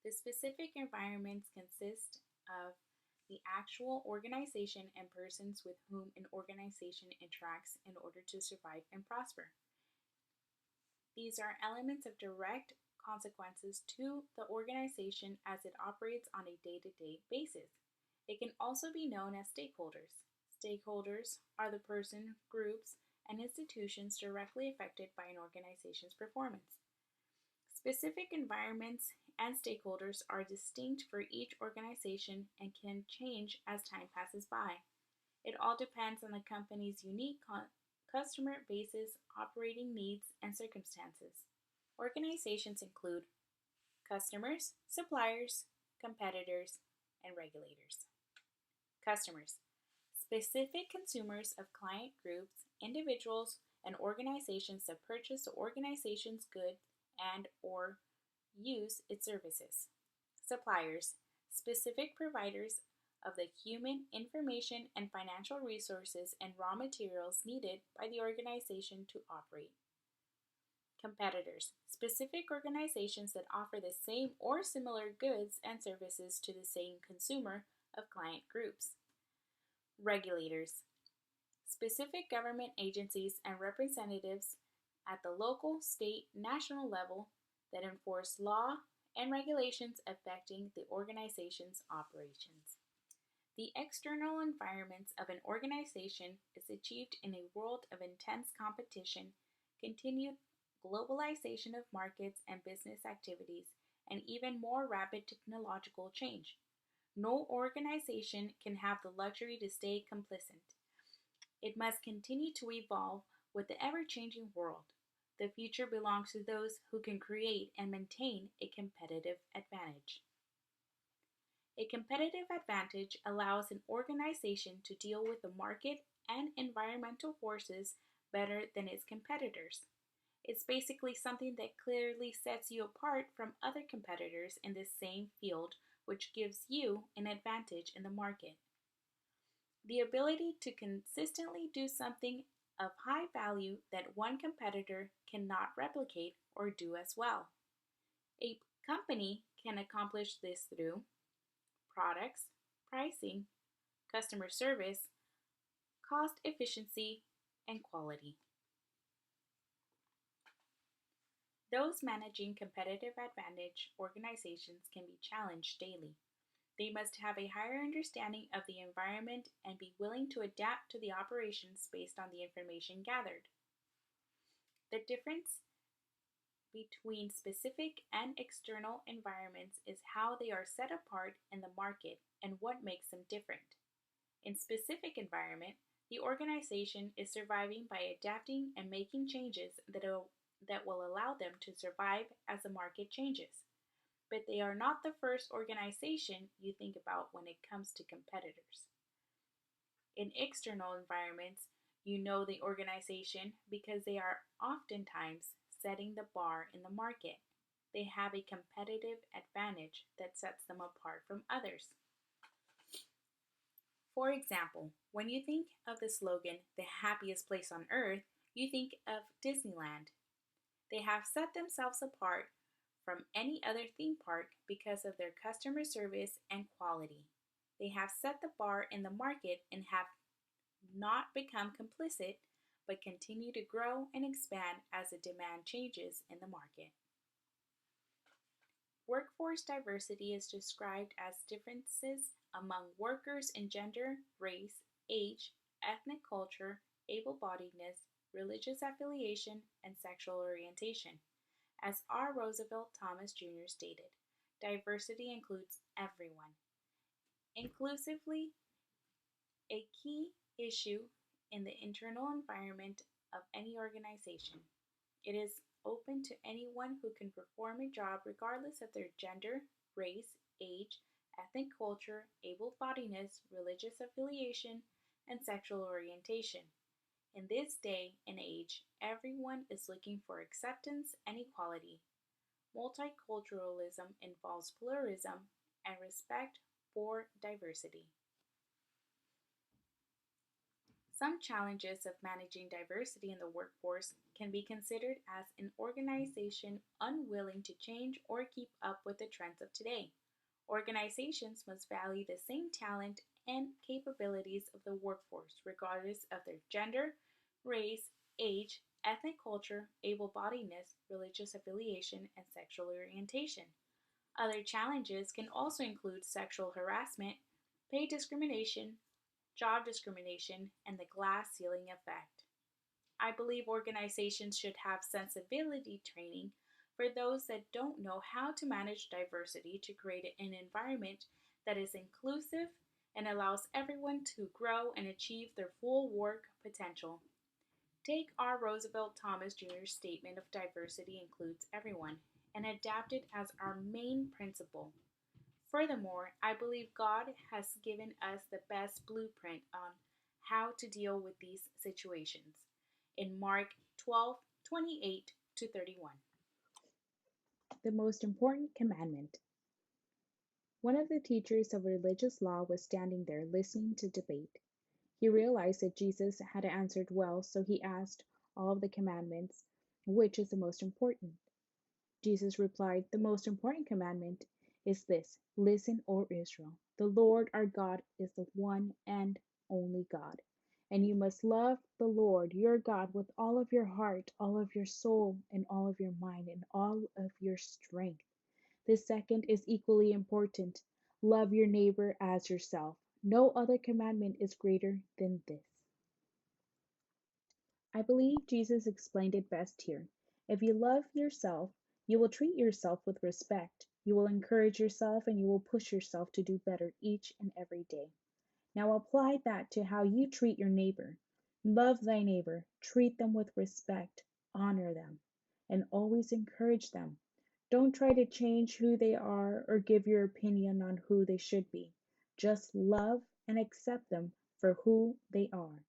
The specific environments consist of the actual organization and persons with whom an organization interacts in order to survive and prosper. These are elements of direct consequences to the organization as it operates on a day to day basis. It can also be known as stakeholders. Stakeholders are the person, groups, and institutions directly affected by an organization's performance. Specific environments and stakeholders are distinct for each organization and can change as time passes by. It all depends on the company's unique customer bases, operating needs, and circumstances. Organizations include customers, suppliers, competitors, and regulators. Customers, specific consumers of client groups, individuals, and organizations that purchase the organization's goods and or use its services. Suppliers, specific providers of the human, information, and financial resources and raw materials needed by the organization to operate. Competitors, specific organizations that offer the same or similar goods and services to the same consumer of client groups. Regulators, specific government agencies and representatives at the local, state, national level that enforce law and regulations affecting the organization's operations. The external environments of an organization is achieved in a world of intense competition, continued globalization of markets and business activities, and even more rapid technological change. No organization can have the luxury to stay complacent. It must continue to evolve with the ever changing world. The future belongs to those who can create and maintain a competitive advantage. A competitive advantage allows an organization to deal with the market and environmental forces better than its competitors. It's basically something that clearly sets you apart from other competitors in the same field, which gives you an advantage in the market. The ability to consistently do something of high value that one competitor cannot replicate or do as well. A company can accomplish this through products, pricing, customer service, cost efficiency, and quality. Those managing competitive advantage organizations can be challenged daily. They must have a higher understanding of the environment and be willing to adapt to the operations based on the information gathered. The difference between specific and external environments is how they are set apart in the market and what makes them different. In specific environment, the organization is surviving by adapting and making changes that will allow them to survive as the market changes. But they are not the first organization you think about when it comes to competitors. In external environments, you know the organization because they are oftentimes setting the bar in the market. They have a competitive advantage that sets them apart from others. For example, when you think of the slogan, the happiest place on earth, you think of Disneyland. They have set themselves apart from any other theme park because of their customer service and quality. They have set the bar in the market and have not become complicit, but continue to grow and expand as the demand changes in the market. Workforce diversity is described as differences among workers in gender, race, age, ethnic culture, able bodiedness, religious affiliation, and sexual orientation. As R. Roosevelt Thomas Jr. stated, diversity includes everyone. Inclusively, a key issue in the internal environment of any organization. It is open to anyone who can perform a job regardless of their gender, race, age, ethnic culture, able bodiedness, religious affiliation, and sexual orientation. In this day and age, everyone is looking for acceptance and equality. Multiculturalism involves pluralism and respect for diversity. Some challenges of managing diversity in the workforce can be considered as an organization unwilling to change or keep up with the trends of today. Organizations must value the same talent and capabilities of the workforce, regardless of their gender, race, age, ethnic culture, able bodiedness, religious affiliation, and sexual orientation. Other challenges can also include sexual harassment, pay discrimination, job discrimination, and the glass ceiling effect. I believe organizations should have sensibility training for those that don't know how to manage diversity to create an environment that is inclusive and allows everyone to grow and achieve their full work potential. Take our Roosevelt Thomas Jr. statement of diversity includes everyone and adapt it as our main principle. Furthermore, I believe God has given us the best blueprint on how to deal with these situations in Mark 12:28 to 31. The most important commandment. One of the teachers of religious law was standing there listening to debate. He realized that Jesus had answered well, so he asked all of the commandments, which is the most important? Jesus replied, the most important commandment is this: Listen, O Israel, the Lord our God is the one and only God. And you must love the Lord your God with all of your heart, all of your soul, and all of your mind, and all of your strength. The second is equally important: love your neighbor as yourself. No other commandment is greater than this. I believe Jesus explained it best here. If you love yourself, you will treat yourself with respect. You will encourage yourself and you will push yourself to do better each and every day. Now apply that to how you treat your neighbor. Love thy neighbor, treat them with respect, honor them, and always encourage them. Don't try to change who they are or give your opinion on who they should be. Just love and accept them for who they are.